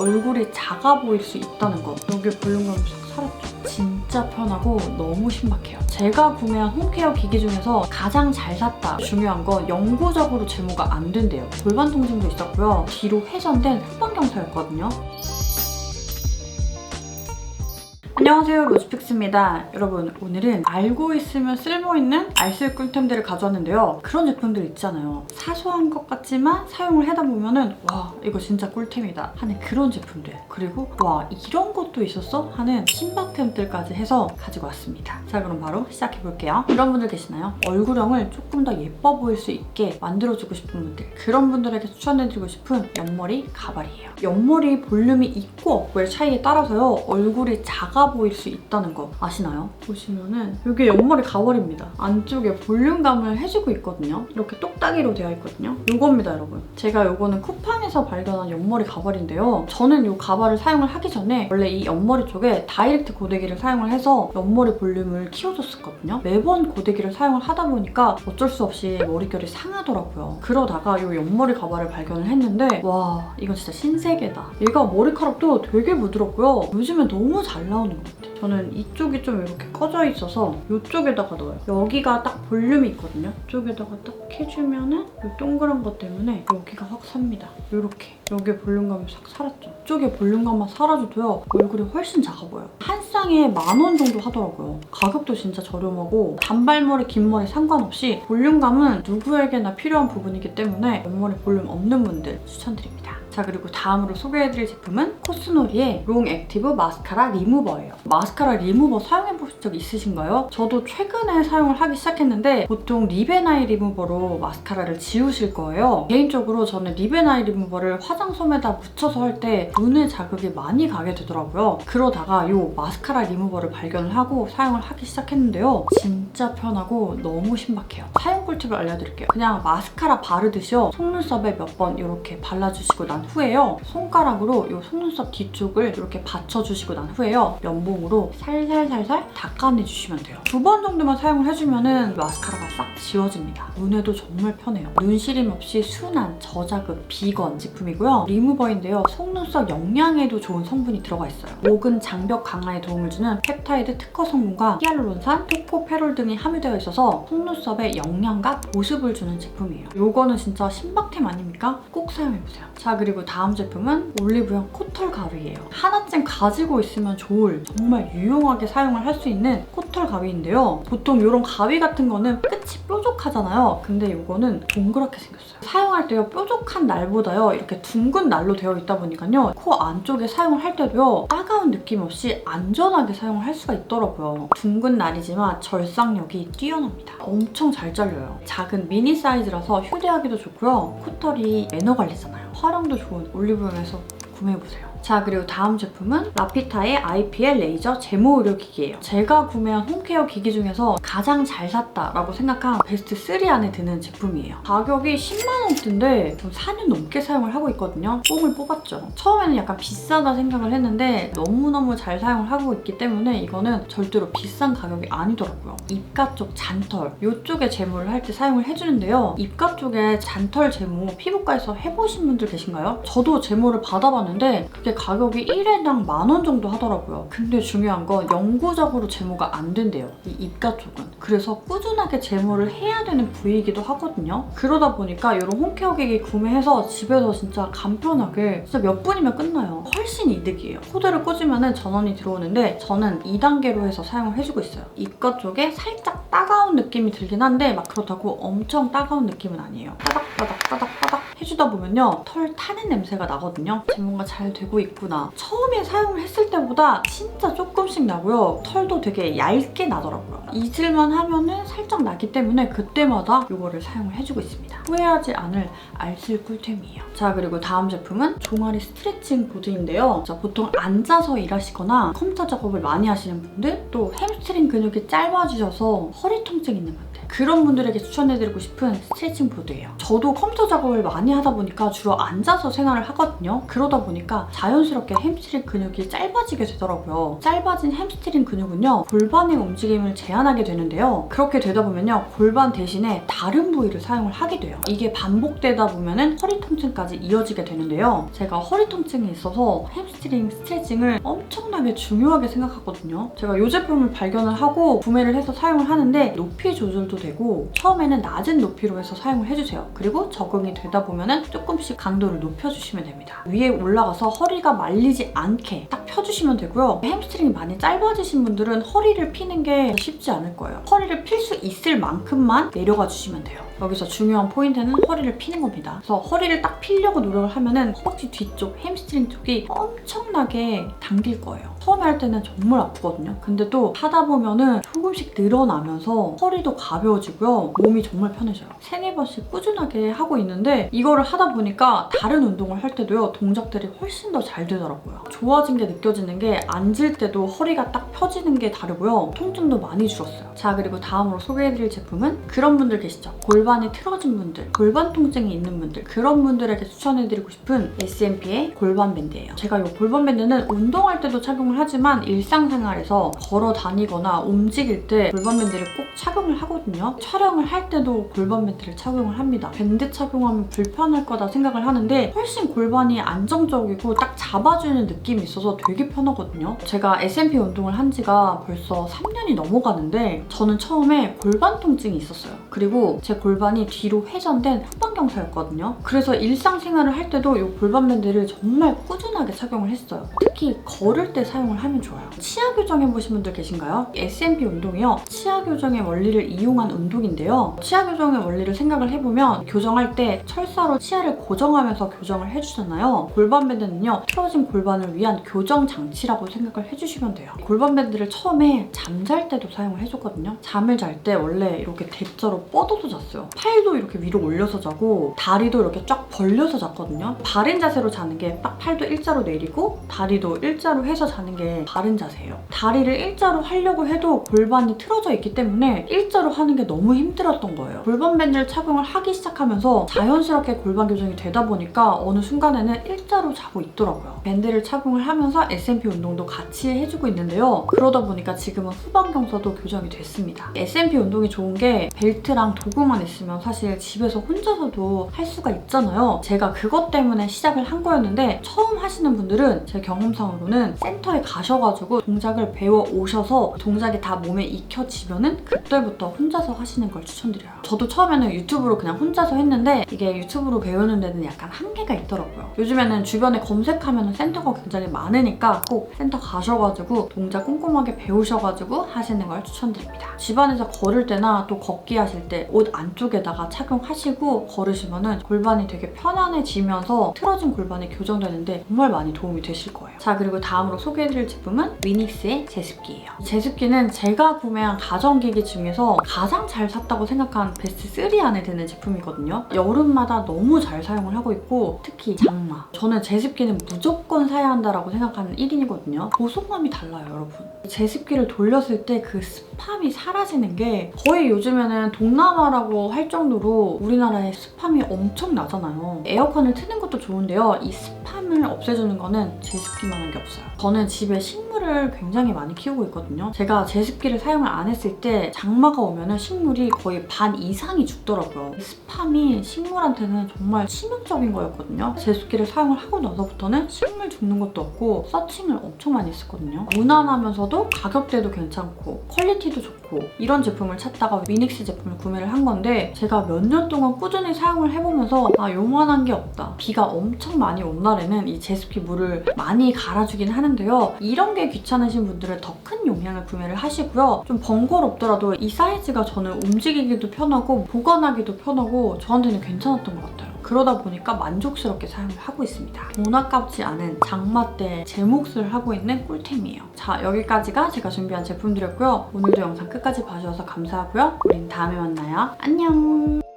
얼굴이 작아 보일 수 있다는 거. 여기 볼륨감이 싹 사라져. 진짜 편하고 너무 신박해요. 제가 구매한 홈케어 기기 중에서 가장 잘 샀다. 중요한 건 영구적으로 제모가 안 된대요. 골반 통증도 있었고요. 뒤로 회전된 흑반경사였거든요. 안녕하세요, 로즈픽스입니다. 여러분, 오늘은 알고 있으면 쓸모있는 알쓸 꿀템들을 가져왔는데요. 그런 제품들 있잖아요. 사소한 것 같지만 사용을 하다 보면은 와, 이거 진짜 꿀템이다 하는 그런 제품들. 그리고 와, 이런 것도 있었어? 하는 신박템들까지 해서 가지고 왔습니다. 자, 그럼 바로 시작해볼게요. 이런 분들 계시나요? 얼굴형을 조금 더 예뻐 보일 수 있게 만들어주고 싶은 분들. 그런 분들에게 추천해드리고 싶은 옆머리 가발이에요. 옆머리 볼륨이 있고 없고의 차이에 따라서요. 얼굴이 작아 보일 수 있다는 거 아시나요? 보시면은 이게 옆머리 가발입니다. 안쪽에 볼륨감을 해주고 있거든요. 이렇게 똑딱이로 되어 있거든요. 이겁니다, 여러분. 제가 이거는 쿠팡에서 발견한 옆머리 가발인데요. 저는 이 가발을 사용을 하기 전에 원래 이 옆머리 쪽에 다이렉트 고데기를 사용을 해서 옆머리 볼륨을 키워줬었거든요. 매번 고데기를 사용을 하다 보니까 어쩔 수 없이 머릿결이 상하더라고요. 그러다가 이 옆머리 가발을 발견을 했는데 와, 이건 진짜 신세계다. 얘가 머리카락도 되게 부드럽고요. 요즘에 너무 잘 나오는 것 같아요. 저는 이쪽이 좀 이렇게 꺼져 있어서 이쪽에다가 넣어요. 여기가 딱 볼륨이 있거든요. 이쪽에다가 딱 해주면은 이 동그란 것 때문에 여기가 확 삽니다. 이렇게. 여기에 볼륨감이 싹 사라져. 이쪽에 볼륨감만 사라져도요. 얼굴이 훨씬 작아 보여요. 한 쌍에 10,000원 정도 하더라고요. 가격도 진짜 저렴하고 단발머리, 긴머리 상관없이 볼륨감은 누구에게나 필요한 부분이기 때문에 옆머리 볼륨 없는 분들 추천드립니다. 자, 그리고 다음으로 소개해드릴 제품은 코스놀이의 롱 액티브 마스카라 리무버예요. 마스카라 리무버 사용해보신 적 있으신가요? 저도 최근에 사용을 하기 시작했는데 보통 립앤아이 리무버로 마스카라를 지우실 거예요. 개인적으로 저는 립앤아이 리무버를 화장솜에다 묻혀서 할 때 눈에 자극이 많이 가게 되더라고요. 그러다가 이 마스카라 리무버를 발견을 하고 사용을 하기 시작했는데요. 진짜 편하고 너무 신박해요. 사용 꿀팁을 알려드릴게요. 그냥 마스카라 바르듯이요. 속눈썹에 몇 번 이렇게 발라주시고 난 후에요. 손가락으로 이 속눈썹 뒤쪽을 이렇게 받쳐주시고 난 후에요. 면봉으로 살살살살 닦아내주시면 돼요. 2번 정도만 사용을 해주면은 마스카라가 싹 지워집니다. 눈에도 정말 편해요. 눈시림 없이 순한, 저자극, 비건 제품이고요. 리무버인데요. 속눈썹 영양에도 좋은 성분이 들어가 있어요. 모근 장벽 강화에 도움을 주는 펩타이드 특허 성분과 히알루론산, 토코페롤 등이 함유되어 있어서 속눈썹에 영양과 보습을 주는 제품이에요. 이거는 진짜 신박템 아닙니까? 꼭 사용해보세요. 자, 그리고 다음 제품은 올리브영 코털 가위예요. 하나쯤 가지고 있으면 좋을 정말 유용하게 사용을 할 수 있는 코털 가위인데요. 보통 이런 가위 같은 거는 끝이 뾰족하잖아요. 근데 이거는 동그랗게 생겼어요. 사용할 때요, 뾰족한 날보다요 이렇게 둥근 날로 되어 있다 보니까요 코 안쪽에 사용을 할 때도요 따가운 느낌 없이 안전하게 사용을 할 수가 있더라고요. 둥근 날이지만 절삭력이 뛰어납니다. 엄청 잘 잘려요. 작은 미니 사이즈라서 휴대하기도 좋고요. 코털이 매너 관리잖아요. 활용도 좋은 올리브영에서 구매해보세요. 자, 그리고 다음 제품은 라피타의 IPL 레이저 제모 의료기기예요. 제가 구매한 홈케어 기기 중에서 가장 잘 샀다라고 생각한 베스트 3 안에 드는 제품이에요. 가격이 100,000원대인데 4년 넘게 사용을 하고 있거든요. 뽕을 뽑았죠. 처음에는 약간 비싸다 생각을 했는데 너무너무 잘 사용을 하고 있기 때문에 이거는 절대로 비싼 가격이 아니더라고요. 입가 쪽 잔털, 이쪽에 제모를 할 때 사용을 해주는데요. 입가 쪽에 잔털 제모 피부과에서 해보신 분들 계신가요? 저도 제모를 받아봤는데 그게 가격이 1회당 10,000원 정도 하더라고요. 근데 중요한 건 영구적으로 제모가 안 된대요. 이 입가 쪽은. 그래서 꾸준하게 제모를 해야 되는 부위이기도 하거든요. 그러다 보니까 이런 홈케어 기기 구매해서 집에서 진짜 간편하게 진짜 몇 분이면 끝나요. 훨씬 이득이에요. 코드를 꽂으면 전원이 들어오는데 저는 2단계로 해서 사용을 해주고 있어요. 입가 쪽에 살짝 따가운 느낌이 들긴 한데 막 그렇다고 엄청 따가운 느낌은 아니에요. 따닥따닥 해주다 보면요 털 타는 냄새가 나거든요. 제모가 잘 되고 있구나. 처음에 사용을 했을 때보다 진짜 조금씩 나고요. 털도 되게 얇게 나더라고요. 잊을만 하면은 살짝 나기 때문에 그때마다 이거를 사용을 해주고 있습니다. 후회하지 않을 알쓸 꿀템이에요. 자, 그리고 다음 제품은 종아리 스트레칭 보드인데요. 자, 보통 앉아서 일하시거나 컴퓨터 작업을 많이 하시는 분들, 또 햄스트링 근육이 짧아지셔서 허리 통증 있는 분들, 그런 분들에게 추천해드리고 싶은 스트레칭 보드예요. 저도 컴퓨터 작업을 많이 하다 보니까 주로 앉아서 생활을 하거든요. 그러다 보니까 자연스럽게 햄스트링 근육이 짧아지게 되더라고요. 짧아진 햄스트링 근육은요, 골반의 움직임을 제한하게 되는데요. 그렇게 되다 보면요, 골반 대신에 다른 부위를 사용을 하게 돼요. 이게 반복되다 보면은 허리 통증까지 이어지게 되는데요. 제가 허리 통증이 있어서 햄스트링 스트레칭을 엄청나게 중요하게 생각하거든요. 제가 이 제품을 발견을 하고 구매를 해서 사용을 하는데 높이 조절도 되고 처음에는 낮은 높이로 해서 사용을 해주세요. 그리고 적응이 되다 보면은 조금씩 강도를 높여주시면 됩니다. 위에 올라가서 허리가 말리지 않게 딱 펴주시면 되고요. 햄스트링이 많이 짧아지신 분들은 허리를 피는 게 쉽지 않을 거예요. 허리를 필 수 있을 만큼만 내려가 주시면 돼요. 여기서 중요한 포인트는 허리를 피는 겁니다. 그래서 허리를 딱 피려고 노력을 하면은 허벅지 뒤쪽, 햄스트링 쪽이 엄청나게 당길 거예요. 처음에 할 때는 정말 아프거든요. 근데 또 하다 보면은 조금씩 늘어나면서 허리도 가벼워지고요. 몸이 정말 편해져요. 3-4번씩 꾸준하게 하고 있는데 이거를 하다 보니까 다른 운동을 할 때도요, 동작들이 훨씬 더 잘 되더라고요. 좋아진 게 느껴지는 게 앉을 때도 허리가 딱 펴지는 게 다르고요. 통증도 많이 줄었어요. 자, 그리고 다음으로 소개해드릴 제품은 그런 분들 계시죠? 골반이 틀어진 분들, 골반 통증이 있는 분들, 그런 분들에게 추천해드리고 싶은 SMP의 골반 밴드예요. 제가 이 골반 밴드는 운동할 때도 착용을 하지만 일상생활에서 걸어 다니거나 움직일 때 골반 밴드를 꼭 착용을 하거든요. 촬영을 할 때도 골반 밴드를 착용을 합니다. 밴드 착용하면 불편할 거다 생각을 하는데 훨씬 골반이 안정적이고 딱 잡아주는 느낌이 있어서 되게 편하거든요. 제가 SMP 운동을 한 지가 벌써 3년이 넘어가는데 저는 처음에 골반 통증이 있었어요. 그리고 제 골반이 뒤로 회전된 후방경사였거든요. 그래서 일상생활을 할 때도 이 골반 밴드를 정말 꾸준하게 착용을 했어요. 특히 걸을 때 사용을 하면 좋아요. 치아 교정해보신 분들 계신가요? SMP 운동이요, 치아 교정의 원리를 이용한 운동인데요. 치아 교정의 원리를 생각을 해보면 교정할 때 철사로 치아를 고정하면서 교정을 해주잖아요. 골반 밴드는요, 틀어진 골반을 위한 교정 장치라고 생각을 해주시면 돼요. 골반 밴드를 처음에 잠잘 때도 사용을 해줬거든요. 잠을 잘 때 원래 이렇게 대자로 뻗어서 잤어요. 팔도 이렇게 위로 올려서 자고 다리도 이렇게 쫙 벌려서 잤거든요. 바른 자세로 자는 게 딱 팔도 일자로 내리고 다리도 일자로 해서 자는 게 바른 자세예요. 다리를 일자로 하려고 해도 골반이 틀어져 있기 때문에 일자로 하는 게 너무 힘들었던 거예요. 골반 밴드를 착용을 하기 시작하면서 자연스럽게 골반 교정이 되다 보니까 어느 순간에는 일자로 자고 있더라고요. 밴드를 착용을 하면서 SMP 운동도 같이 해주고 있는데요. 그러다 보니까 지금은 후방경사도 교정이 됐습니다. SMP 운동이 좋은 게 벨트랑 도구만 있으면 사실 집에서 혼자서도 할 수가 있잖아요. 제가 그것 때문에 시작을 한 거였는데 처음 하시는 분들은 제 경험상으로는 센터에 가셔가지고 동작을 배워 오셔서 동작이 다 몸에 익혀지면은 그때부터 혼자서 하시는 걸 추천드려요. 저도 처음에는 유튜브로 그냥 혼자서 했는데 이게 유튜브로 배우는 데는 약간 한계가 있더라고요. 요즘에는 주변에 검색하면 센터가 굉장히 많으니까 꼭 센터 가셔가지고 동작 꼼꼼하게 배우셔가지고 하시는 걸 추천드립니다. 집안에서 걸을 때나 또 걷기 하실 때 옷 안쪽에다가 착용하시고 걸으시면은 골반이 되게 편안해지면서 틀어진 골반이 교정되는데 정말 많이 도움이 되실 거예요. 자, 그리고 다음으로 소개해드릴 제품은 위닉스의 제습기예요. 제습기는 제가 구매한 가전기기 중에서 가장 잘 샀다고 생각한 베스트 3 안에 드는 제품이거든요. 여름마다 너무 잘 사용을 하고 있고 특히 장마. 저는 제습기는 무조건 사야 한다라고 생각하는 1인이거든요. 보송감이 달라요, 여러분. 제습기를 돌렸을 때 그 습함이 사라지는 게 거의 요즘에는 동남아라고 할 정도로 우리나라에 습함이 엄청 나잖아요. 에어컨을 트는 것도 좋은데요. 이 습함을 없애주는 거는 제습기만한 게 없어요. 저는 집에 식물을 굉장히 많이 키우고 있거든요. 제가 제습기를 사용을 안 했을 때 장마가 오면은 식물이 거의 반 이상이 죽더라고요. 습함이 식물한테는 정말 치명적인 거였거든요. 제습기를 사용을 하고 나서부터는 식물 죽는 것도 없고 서칭을 엄청 많이 했었거든요. 무난하면서도 가격대도 괜찮고 퀄리티도 좋고 이런 제품을 찾다가 위닉스 제품을 구매를 한 건데 제가 몇 년 동안 꾸준히 사용을 해보면서 아, 요만한 게 없다. 비가 엄청 많이 온 날에는 이 제습기 물을 많이 갈아주긴 하는데요. 이런 게 귀찮으신 분들은 더 큰 용량을 구매를 하시고요. 좀 번거롭더라도 이 사이즈가 저는 움직이기도 편하고 보관하기도 편하고 저한테는 괜찮았던 것 같아요. 그러다 보니까 만족스럽게 사용을 하고 있습니다. 돈 아깝지 않은 장마 때 제 몫을 하고 있는 꿀템이에요. 자, 여기까지가 제가 준비한 제품들이었고요. 오늘도 영상 끝까지 봐주셔서 감사하고요. 우린 다음에 만나요. 안녕!